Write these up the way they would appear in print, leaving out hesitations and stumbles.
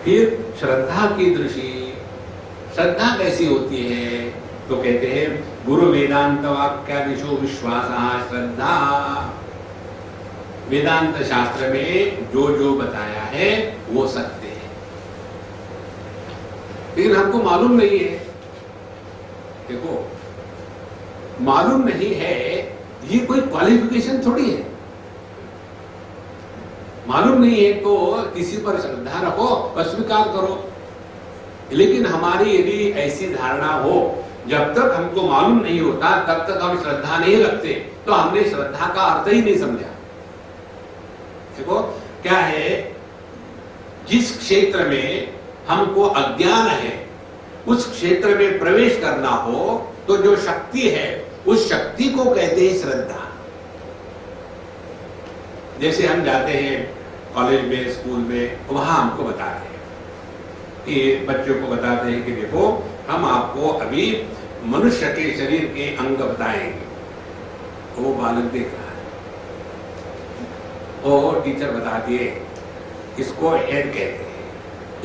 फिर श्रद्धा कीदृशी, श्रद्धा कैसी होती है? तो कहते हैं गुरु वेदांत वाक्यादिषु विश्वासः श्रद्धा। वेदांत शास्त्र में जो जो बताया है वो सत्य है, लेकिन हमको मालूम नहीं है। देखो, मालूम नहीं है ये कोई क्वालिफिकेशन थोड़ी है। मालूम नहीं है तो किसी पर श्रद्धा रखो और स्वीकार करो। लेकिन हमारी यदि ऐसी धारणा हो, जब तक हमको मालूम नहीं होता तब तक हम श्रद्धा नहीं रखते, तो हमने श्रद्धा का अर्थ ही नहीं समझा। देखो क्या है, जिस क्षेत्र में हमको अज्ञान है उस क्षेत्र में प्रवेश करना हो तो जो शक्ति है उस शक्ति को कहते हैं श्रद्धा। जैसे हम जाते हैं कॉलेज में, स्कूल में, वहां हमको बताते हैं कि बच्चों को बताते हैं कि देखो हम आपको अभी मनुष्य के शरीर के अंग बताएंगे। वो बालक देख रहा है और टीचर बताती है इसको हेड कहते हैं,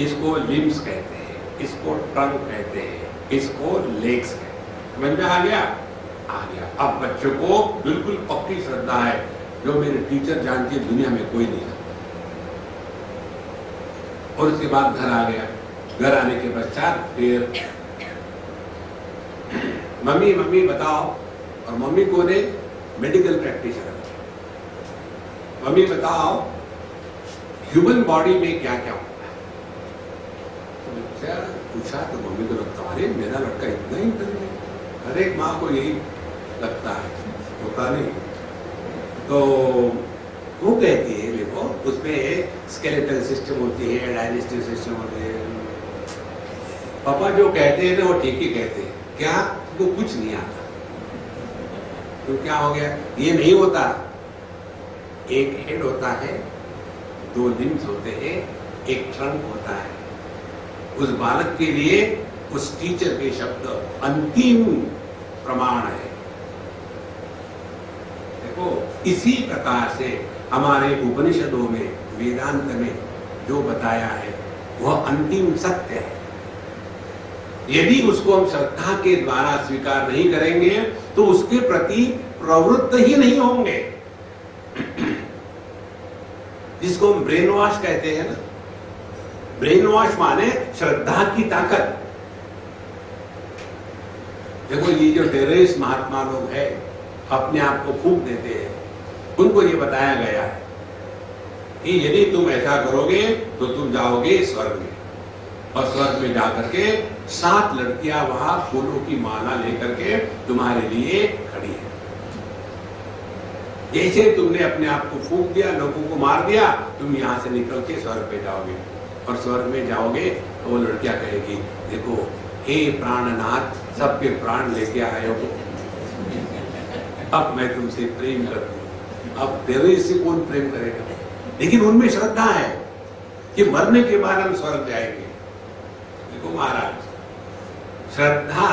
इसको लिम्स कहते हैं, इसको ट्रंक कहते हैं, इसको लेग्स कहते हैं। समझ में आ गया? आ गया। अब बच्चों को बिल्कुल पक्की श्रद्धा है, जो मेरे टीचर जानती है दुनिया में कोई नहीं जानता। और उसके बाद घर आ गया। घर आने के पश्चात फिर मम्मी मम्मी बताओ, और मम्मी को ने मेडिकल प्रैक्टिशनर, मम्मी बताओ ह्यूमन बॉडी में क्या क्या होता है। तो पूछा तो मम्मी को लगता अरे मेरा लड़का इतना ही इंटेलिजेंट, हर एक माँ को यही लगता है, होता नहीं। तो वो कहती है देखो उसमें स्केलेटल सिस्टम होती है, डाइजेस्टिव सिस्टम होती है। पापा जो कहते हैं ना वो ठीक ही कहते हैं, क्या वो कुछ नहीं आता। तो क्या हो गया, ये नहीं होता। एक हेड होता है, 2 लिम्स होते हैं, एक ट्रंक होता है। उस बालक के लिए उस टीचर के शब्द अंतिम प्रमाण है। देखो इसी प्रकार से हमारे उपनिषदों में, वेदांत में जो बताया है वह अंतिम सत्य है। यदि उसको हम श्रद्धा के द्वारा स्वीकार नहीं करेंगे तो उसके प्रति प्रवृत्त ही नहीं होंगे। जिसको हम ब्रेन वॉश कहते हैं ना, ब्रेन वॉश माने श्रद्धा की ताकत। देखो ये जो टेररिस्ट महात्मा लोग हैं अपने आप को फूंक देते हैं, उनको ये बताया गया है कि यदि तुम ऐसा करोगे तो तुम जाओगे स्वर्ग में, और स्वर्ग में जाकर के 7 लड़कियां वहां फूलों की माला लेकर के तुम्हारे लिए खड़ी है। जैसे तुमने अपने आप को फूंक दिया, लोगों को मार दिया, तुम यहां से निकल के स्वर्ग पे जाओगे, और स्वर्ग में जाओगे तो वो लड़कियां कहेगी देखो हे प्राणनाथ, सबके प्राण लेके आए हो, अब मैं तुमसे प्रेम करती हूँ। अब तेरे से कौन प्रेम करेगा? लेकिन उनमें श्रद्धा है कि मरने के बाद हम स्वर्ग जाएंगे। देखो महाराज, श्रद्धा,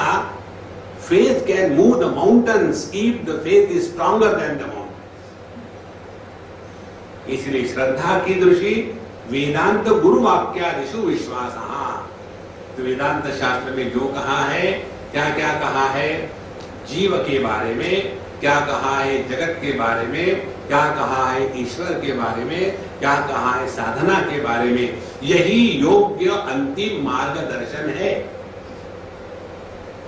faith can move the mountains if the faith is stronger than the mountain. इसलिए श्रद्धा की दृष्टि वेदांत गुरु वाक्यादिषु विश्वासः। तो वेदांत शास्त्र में जो कहा है, क्या क्या कहा है, जीव के बारे में क्या कहा है, जगत के बारे में क्या कहा है, ईश्वर के बारे में क्या कहा है, साधना के बारे में, यही योग्य अंतिम मार्गदर्शन है।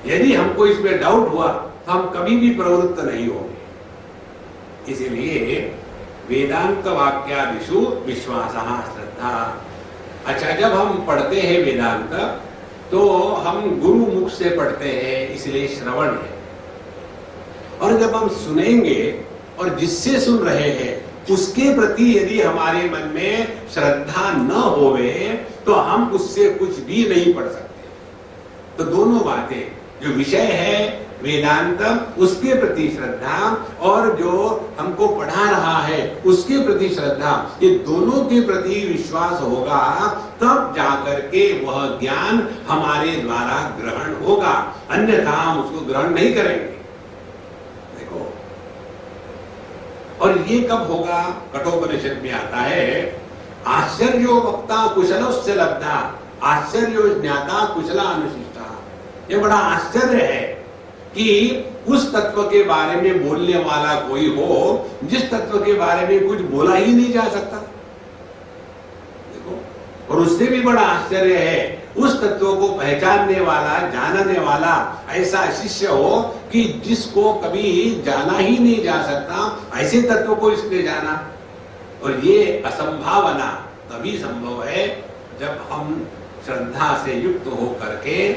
यदि हमको इसमें डाउट हुआ तो हम कभी भी प्रवृत्त नहीं होंगे। इसीलिए वेदांत वाक्यादिषु विश्वासः श्रद्धा। अच्छा, जब हम पढ़ते हैं वेदांत तो हम गुरु मुख से पढ़ते हैं, इसलिए श्रवण है। और जब हम सुनेंगे और जिससे सुन रहे हैं उसके प्रति यदि हमारे मन में श्रद्धा न होवे तो हम उससे कुछ भी नहीं पढ़ सकते। तो दोनों बातें, जो विषय है वेदांत उसके प्रति श्रद्धा और जो हमको पढ़ा रहा है उसके प्रति श्रद्धा, ये दोनों के प्रति विश्वास होगा तब जाकर के वह ज्ञान हमारे द्वारा ग्रहण होगा, अन्यथा हम उसको ग्रहण नहीं करेंगे। देखो, और ये कब होगा? कठोपनिषद में आता है आश्चर्यो वक्ता कुशलोस्य लब्धा, आश्चर्यो ज्ञाता कुशला अनुशिष्टा। ये बड़ा आश्चर्य है कि उस तत्व के बारे में बोलने वाला कोई हो जिस तत्व के बारे में कुछ बोला ही नहीं जा सकता। देखो, और उससे भी बड़ा आश्चर्य है उस तत्व को पहचानने वाला, जानने वाला ऐसा शिष्य हो कि जिसको कभी जाना ही नहीं जा सकता, ऐसे तत्व को इसने जाना। और ये असंभावना तभी संभव है जब हम श्रद्धा से युक्त हो करके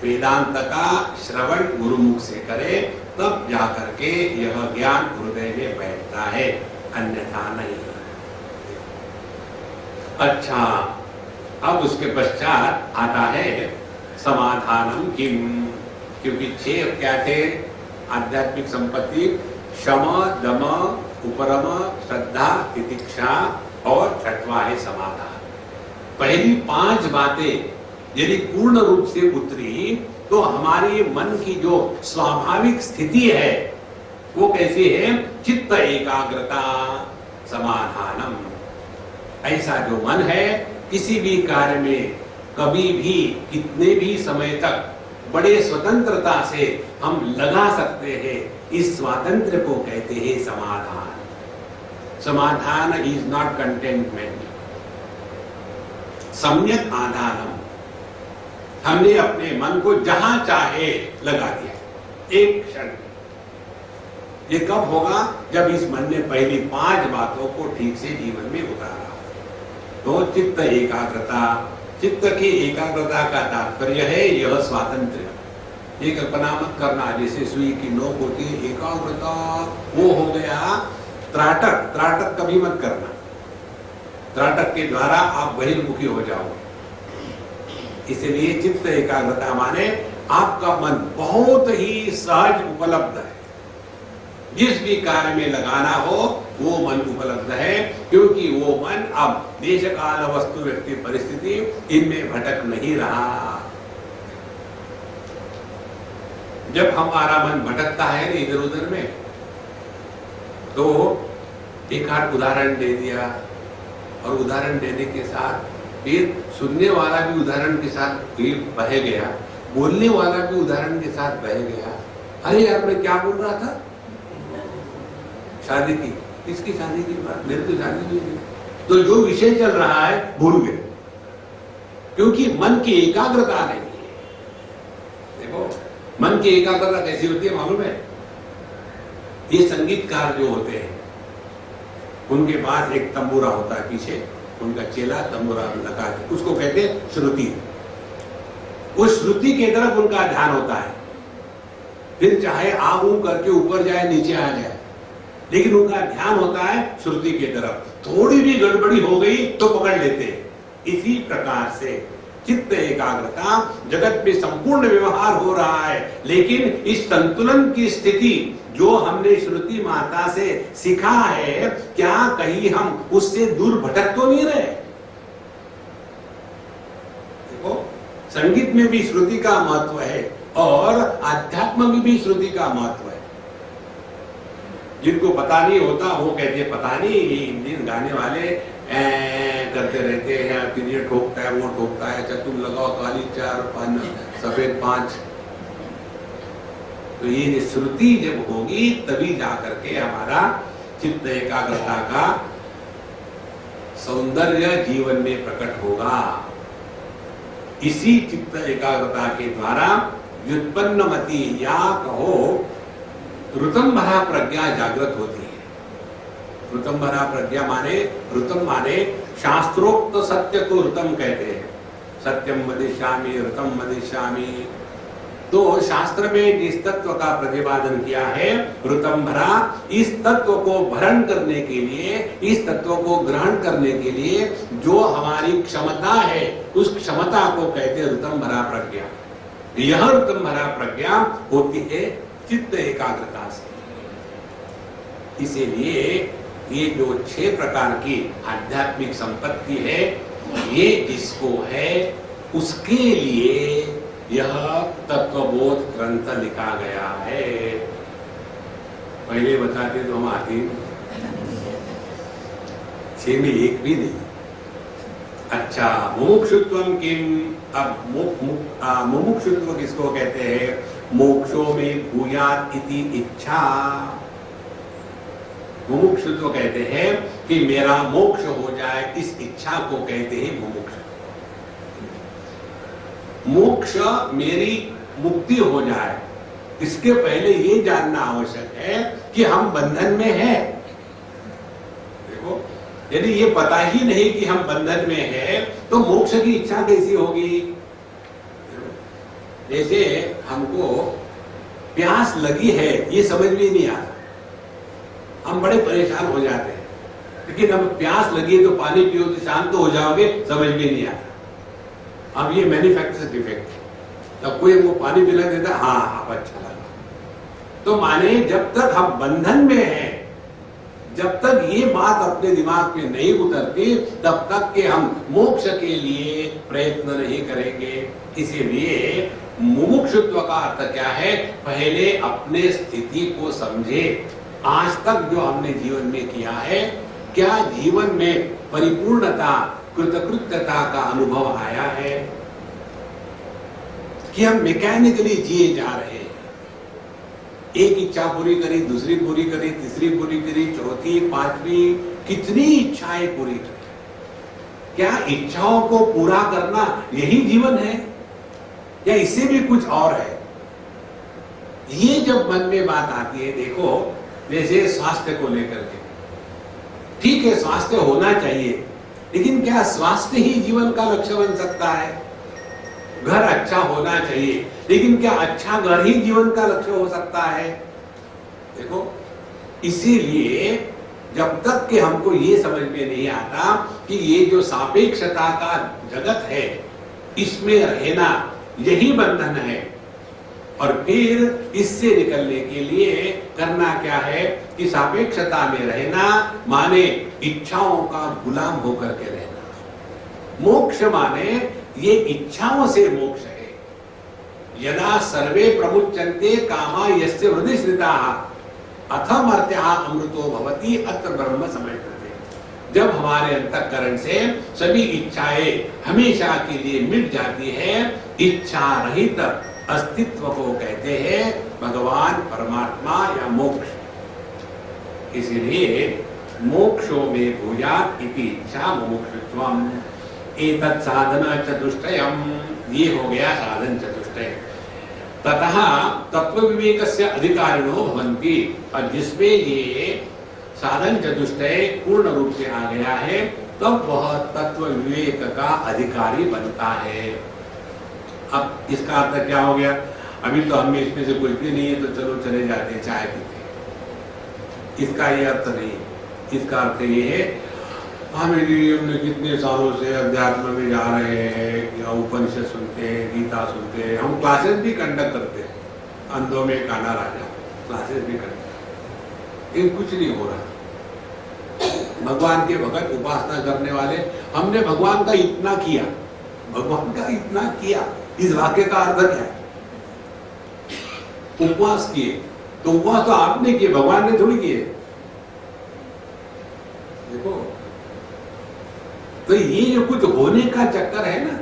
वेदांत का श्रवण गुरुमुख से करें, तब जाकर के यह ज्ञान हृदय में बैठता है, अन्यथा नहीं। अच्छा, अब उसके पश्चात आता है समाधानम किम, क्योंकि 6 क्या थे आध्यात्मिक संपत्ति? शम, दम, उपरम, श्रद्धा, तितिक्षा और छठवां है समाधान। पहली 5 बातें यदि पूर्ण रूप से उतरी तो हमारे मन की जो स्वाभाविक स्थिति है वो कैसी है? चित्त एकाग्रता, समाधानम। ऐसा जो मन है किसी भी कार्य में कभी भी कितने भी समय तक बड़े स्वतंत्रता से हम लगा सकते हैं, इस स्वातंत्र को कहते हैं समाधान। समाधान इज नॉट कंटेंटमेंट, सम्यक आधानम। हमने अपने मन को जहां चाहे लगा दिया एक क्षण। ये कब होगा? जब इस मन ने पहली 5 बातों को ठीक से जीवन में उतारा। तो चित्त एकाग्रता, चित्त की एकाग्रता का तात्पर्य है यह स्वातंत्र्य। ये कल्पना मत करना जैसे सुई की नोक होती है, एकाग्रता वो हो गया त्राटक। त्राटक कभी मत करना, त्राटक के द्वारा आप बहिर्मुखी हो जाओगे। इसलिए चित्त एकाग्रता माने आपका मन बहुत ही सहज उपलब्ध है, जिस भी कार्य में लगाना हो वो मन उपलब्ध है, क्योंकि वो मन अब देश काल वस्तु व्यक्ति परिस्थिति इनमें भटक नहीं रहा। जब हमारा मन भटकता है इधर उधर में, तो एक आध उदाहरण दे दिया, और उदाहरण देने के साथ फिर सुनने वाला भी उदाहरण के साथ फिर बह गया, बोलने वाला भी उदाहरण के साथ बह गया। अरे यार मैं क्या बोल रहा था? शादी की, किसकी शादी की बात? मेरे तो शादी नहीं हुई। तो जो विषय चल रहा है भूल गए, क्योंकि मन की एकाग्रता नहीं है। देखो मन की एकाग्रता कैसी होती है मालूम है? ये संगीतकार जो होते हैं उनके पास एक तंबूरा होता है, पीछे उनका चेला तंबूरा लगा के, उसको कहते हैं श्रुति। उस श्रुति की तरफ उनका ध्यान होता है, फिर चाहे आऊ करके ऊपर जाए नीचे आ जाए, लेकिन उनका ध्यान होता है श्रुति की तरफ। थोड़ी भी गड़बड़ी हो गई तो पकड़ लेते हैं। इसी प्रकार से चित्त एकाग्रता, जगत में संपूर्ण व्यवहार हो रहा है, लेकिन इस संतुलन की स्थिति जो हमने श्रुति माता से सीखा है, क्या कहीं हम उससे दूर भटक तो नहीं रहे? देखो संगीत में भी श्रुति का महत्व है और अध्यात्म में भी श्रुति का महत्व है। जिनको पता नहीं होता वो कहते पता नहीं, ये इंडियन गाने वाले करते रहते हैं, फिर ये ठोकता है वो ठोकता है, अच्छा तुम लगाओ काली 4 5 सफेद 5। तो ये श्रुति जब होगी तभी जाकर के हमारा चित्त एकाग्रता का सौंदर्य जीवन में प्रकट होगा। इसी चित्त एकाग्रता के द्वारा व्युत्पन्न मति या कहो ऋतंभरा प्रज्ञा जागृत होती है। ऋतंभरा प्रज्ञा माने, ऋतम माने शास्त्रोक्त सत्य को ऋतम कहते हैं। सत्यम वदिष्यामि, ऋतम वदिष्यामि। तो शास्त्र में जिस तत्व का प्रतिपादन किया है ऋतंभरा, इस तत्व को भरण करने के लिए, इस तत्व को ग्रहण करने के लिए जो हमारी क्षमता है उस क्षमता को कहते हैं ऋतंभरा प्रज्ञा। यह ऋतंभरा प्रज्ञा होती है चित्त एकाग्रता से। इसीलिए ये जो 6 प्रकार की आध्यात्मिक संपत्ति है, ये जिसको है उसके लिए यह तत्वबोध ग्रंथ लिखा गया है। पहले बताते तो हम आते 6 में एक भी नहीं। अच्छा, मुमुक्षुत्वम किम? अब मुमुक्षुत्व किसको कहते हैं? मोक्षो में भूयात इति इच्छा। मुमुक्षुत्व कहते हैं कि मेरा मोक्ष हो जाए, इस इच्छा को कहते हैं मुमुक्ष। मोक्ष मेरी मुक्ति हो जाए, इसके पहले ये जानना आवश्यक है कि हम बंधन में हैं। देखो, यदि ये पता ही नहीं कि हम बंधन में हैं, तो मोक्ष की इच्छा कैसी होगी? जैसे हमको प्यास लगी है, ये समझ में नहीं आता, हम बड़े परेशान हो जाते हैं। लेकिन अब प्यास लगी है तो पानी पियो तो शांत हो जाओगे, समझ में नहीं आता। अब ये मैन्युफैक्चर डिफेक्ट, तब कोई हमको पानी पिला देता, हाँ अब अच्छा लगा। तो माने जब तक हम बंधन में हैं, जब तक ये बात अपने दिमाग में नहीं उतरती, तब तक के हम मोक्ष के लिए प्रयत्न नहीं करेंगे। इसीलिए मुमुक्षुत्व का अर्थ क्या है? पहले अपने स्थिति को समझे। आज तक जो हमने जीवन में किया है, क्या जीवन में परिपूर्णता, कृतकृत्यता का अनुभव आया है कि हम मैकेनिकली जिए जा रहे हैं? एक इच्छा पूरी करी, दूसरी पूरी करी, तीसरी पूरी करी, चौथी, पांचवी, कितनी इच्छाएं पूरी करी? क्या इच्छाओं को पूरा करना यही जीवन है या इससे भी कुछ और है? ये जब मन में बात आती है, देखो जैसे स्वास्थ्य को लेकर के, ठीक है स्वास्थ्य होना चाहिए, लेकिन क्या स्वास्थ्य ही जीवन का लक्ष्य बन सकता है? घर अच्छा होना चाहिए, लेकिन क्या अच्छा घर ही जीवन का लक्ष्य हो सकता है? देखो, इसीलिए जब तक कि हमको ये समझ में नहीं आता कि ये जो सापेक्षता का जगत है, इसमें रहना यही बंधन है, और फिर इससे निकलने के लिए करना क्या है कि सापेक्षता में रहना माने इच्छाओं का गुलाम होकर के रहना। मोक्ष माने ये इच्छाओं से मोक्ष है। यदा सर्वे प्रमुच्यन्ते कामा यस्य हृदि स्थिताः अथम अर्थ्यः अमृतो भवति अत्र ब्रह्म समयते। जब हमारे अंतःकरण से सभी इच्छाएं हमेशा के लिए मिट जाती है, इच्छा रहित अस्तित्व को कहते हैं भगवान परमात्मा या मोक्ष। इसीलिए मोक्षो में भूयात् इति इच्छा मुमुक्षुत्वम्। एतत् साधन चतुष्टयम्, ये हो गया साधन चतुष्टय। ततः तत्व विवेकस्य अधिकारिणो भवन्ति, और जिसमें ये साधन चतुष्टय पूर्ण रूप से आ गया है, तब वह तत्व विवेक का अधिकारी बनता है। अब इसका अर्थ क्या हो गया? अभी तो हमें इसमें से कुछ भी नहीं है, तो चलो चले जाते हैं चाय पीते। इसका ये अर्थ नहीं। इसका अर्थ ये है, हमने कितने सालों से अध्यात्म में जा रहे हैं, या उपनिषद सुनते हैं, गीता सुनते हैं, हम क्लासेस भी कंडक्ट करते हैं, अंधों में काना राजा क्लासेस भी करते हैं, लेकिन कुछ नहीं हो रहा। भगवान के भगत उपासना करने वाले, हमने भगवान का इतना किया, भगवान का इतना किया, इस वाक्य का अर्थ क्या है? उपवास किए, तो उपवास तो आपने किए, भगवान ने थोड़ी किए। देखो, तो ये जो कुछ होने का चक्कर है ना,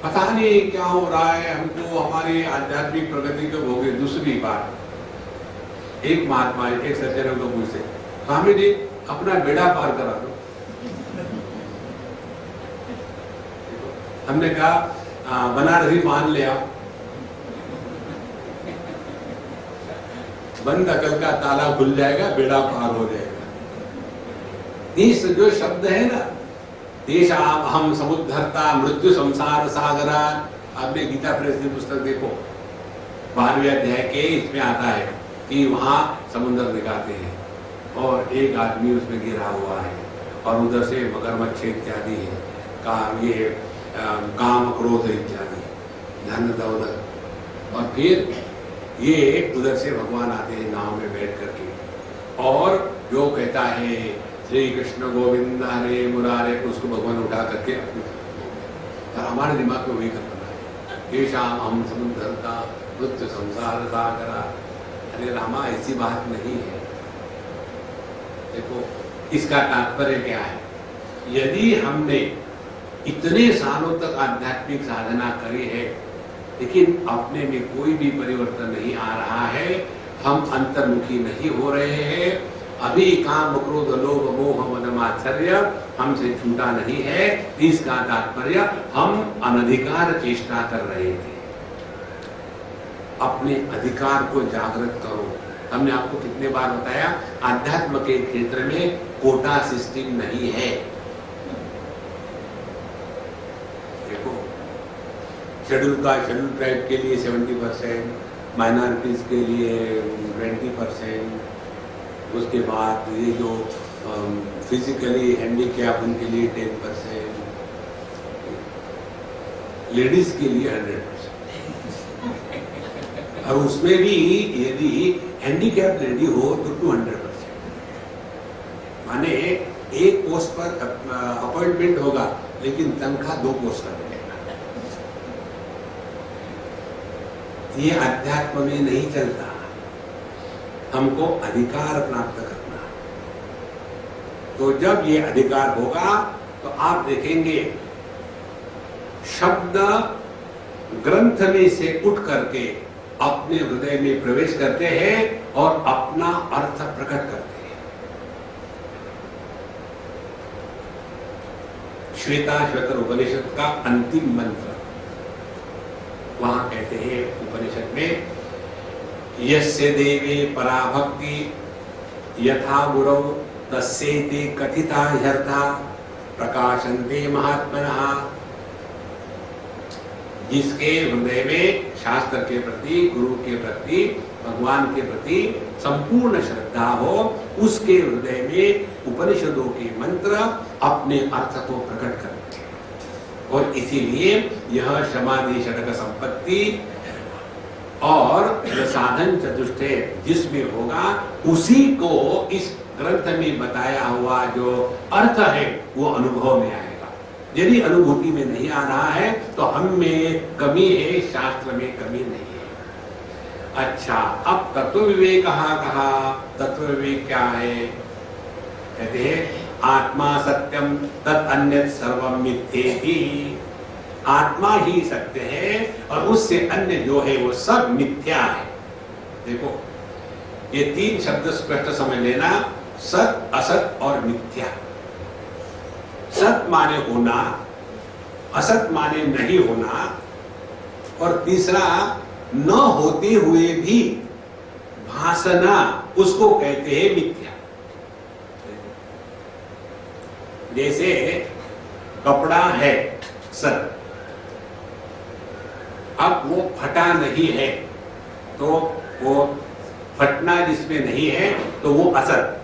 पता नहीं क्या हो रहा है, हमको हमारी आध्यात्मिक प्रगति को भोगे। दूसरी बात, एक महात्मा एक सज्जनों को पूछते, स्वामी जी अपना बेड़ा पार करा दो। हमने कहा बनारसी पान ले आओ। बंद अकल का ताला खुल जाएगा, बेड़ा पार हो जाएगा। इस जो शब्द है ना, तेषाम् अहम समुद्धर्ता मृत्यु संसार सागरा, आपने गीता प्रेस की पुस्तक देखो, 12वें अध्याय के इसमें आता है कि वहां समुद्र दिखाते हैं और एक आदमी उसमें गिरा हुआ है, और उधर से मगरमच्छ इत्यादि है, काम क्रोध इत्यादि, धन दौलत। और फिर ये उधर से भगवान आते हैं नाव में बैठ करके, और जो कहता है श्री कृष्ण गोविंद हरे मुरारे, उसको भगवान उठा करके और हमारे दिमाग में वही करना है, तेषाम् अहम समुद्धर्ता मृत्यु संसार सागरा। अरे रामा, ऐसी बात नहीं है। देखो, इसका तात्पर्य क्या है? यदि हमने इतने सालों तक आध्यात्मिक साधना करी है लेकिन अपने में कोई भी परिवर्तन नहीं आ रहा है, हम अंतर्मुखी नहीं हो रहे हैं, अभी काम क्रोध लोभ मोह मद मात्सर्य हमसे छूटा नहीं है, इसका तात्पर्य हम अनधिकार चेष्टा कर रहे थे। अपने अधिकार को जागृत करो। हमने आपको कितने बार बताया, आध्यात्म के क्षेत्र में कोटा सिस्टम नहीं है। देखो, शेड्यूल ट्राइब के लिए 70%, माइनॉरिटीज के लिए 20%, उसके बाद ये जो फिजिकली हैंडीकैप उनके लिए 10%, लेडीज के लिए 100%। और उसमें भी यदि हैंडीकैप लेडी हो तो 200%। माने एक पोस्ट पर अपॉइंटमेंट होगा लेकिन तनख्वाह 2 पोस्ट का मिलेगा। ये अध्यात्म में नहीं चलता। हमको अधिकार प्राप्त करना। तो जब ये अधिकार होगा तो आप देखेंगे शब्द ग्रंथ में से उठ करके अपने हृदय में प्रवेश करते हैं और अपना अर्थ प्रकट करते हैं। श्वेताश्वतर उपनिषद का अंतिम मंत्र वहां कहते हैं उपनिषद में, यस्य देवे पराभक्ति यथा गुरौ तस्येते कथिता ह्यर्था प्रकाशन्ते महात्मनः। जिसके हृदय में शास्त्र के प्रति, गुरु के प्रति, भगवान के प्रति संपूर्ण श्रद्धा हो, उसके हृदय में उपनिषदों के मंत्र अपने अर्थ को प्रकट करते हैं। और इसीलिए यह समाधि षटक संपत्ति और साधन चतुष्टय जिसमें होगा, उसी को इस ग्रंथ में बताया हुआ जो अर्थ है वो अनुभव में आएगा। यदि अनुभूति में नहीं आ रहा है तो हम में कमी है, शास्त्र में कमी नहीं है। अच्छा, अब तत्व विवेक कहा? तत्व विवेक क्या है? कहते हैं आत्मा सत्यम तत् अन्यत् सर्वं मिथ्येति। आत्मा ही सत्य है और उससे अन्य जो है वो सब मिथ्या है। देखो, ये 3 शब्द स्पष्ट समझ लेना, सत, असत और मिथ्या। सत माने होना, असत माने नहीं होना, और तीसरा न होते हुए भी भासना, उसको कहते हैं मिथ्या। जैसे कपड़ा है सत, अब वो फटा नहीं है तो वो फटना जिसमें नहीं है तो वो असत।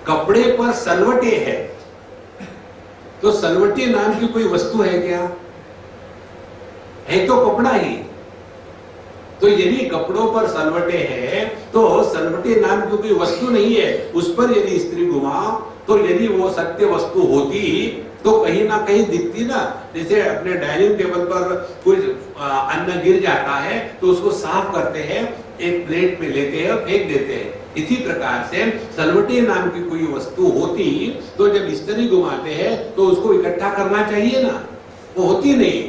कपड़े पर सलवटे है तो सलवटे नाम की कोई वस्तु है क्या? है तो कपड़ा ही। तो यदि कपड़ों पर सलवटे है तो सलवटे नाम की कोई वस्तु नहीं है, उस पर यदि स्त्री घुमाओ तो यदि वो सत्य वस्तु होती तो कहीं ना कहीं दिखती ना। जैसे अपने डाइनिंग टेबल पर कुछ अन्न गिर जाता है तो उसको साफ करते हैं, एक प्लेट में लेते हैं, फेंक देते हैं। इसी प्रकार से सलवटे नाम की कोई वस्तु होती तो जब स्त्री घुमाते हैं तो उसको इकट्ठा करना चाहिए ना, वो होती नहीं।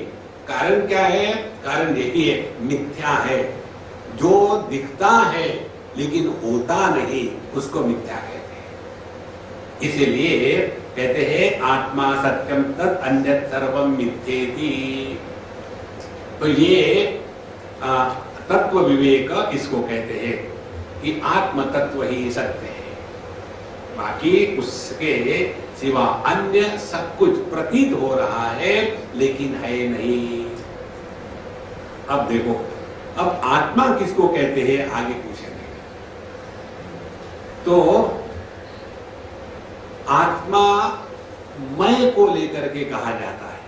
कारण क्या है? कारण यही है, मिथ्या है। जो दिखता है लेकिन होता नहीं, उसको मिथ्या कहते हैं। इसीलिए कहते हैं आत्मा सत्यम तत् अन्यत् सर्वं मिथ्येति। तो ये तत्व विवेक इसको कहते हैं कि आत्म तत्व ही सत्य है, बाकी उसके सिवा अन्य सब कुछ प्रतीत हो रहा है लेकिन है नहीं। अब देखो, अब आत्मा किसको कहते हैं आगे पूछेंगे। तो आत्मा मैं को लेकर के कहा जाता है।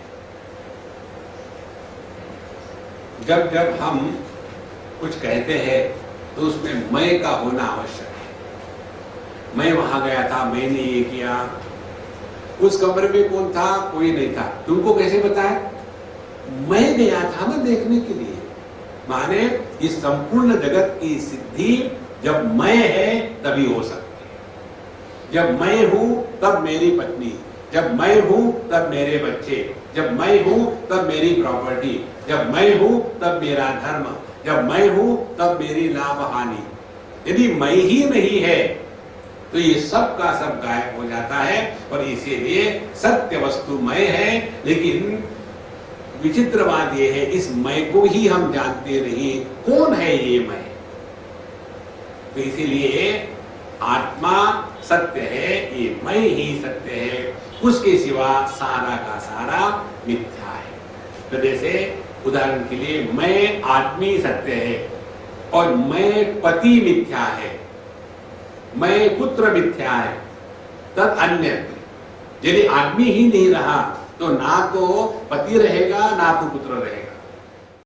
जब जब हम कुछ कहते हैं तो उसमें मैं का होना आवश्यक है। मैं वहां गया था, मैंने ये किया, उस कमरे में कौन था? कोई नहीं था। तुमको कैसे बताया? मैं गया था ना देखने के लिए। माने इस संपूर्ण जगत की सिद्धि जब मैं है तभी हो सकती है। जब मैं हूं तब मेरी पत्नी, जब मैं हूं तब मेरे बच्चे, जब मैं हूं तब मेरी प्रॉपर्टी, जब मैं हूं तब मेरा धर्म, जब मैं हूं तब मेरी लाभ हानि। यदि मैं ही नहीं है तो ये सब का सब गायब हो जाता है। और इसीलिए सत्य वस्तु मैं है, लेकिन विचित्र बात यह है इस मैं को ही हम जानते नहीं कौन है ये मैं। तो इसीलिए आत्मा सत्य है, ये मैं ही सत्य है, उसके सिवा सारा का सारा मिथ्या है। तो जैसे उदाहरण के लिए मैं आदमी सत्य है और मैं पति मिथ्या है, मैं पुत्र मिथ्या है, तद अन्य। यदि आदमी ही नहीं रहा तो ना तो पति रहेगा ना तो पुत्र रहेगा।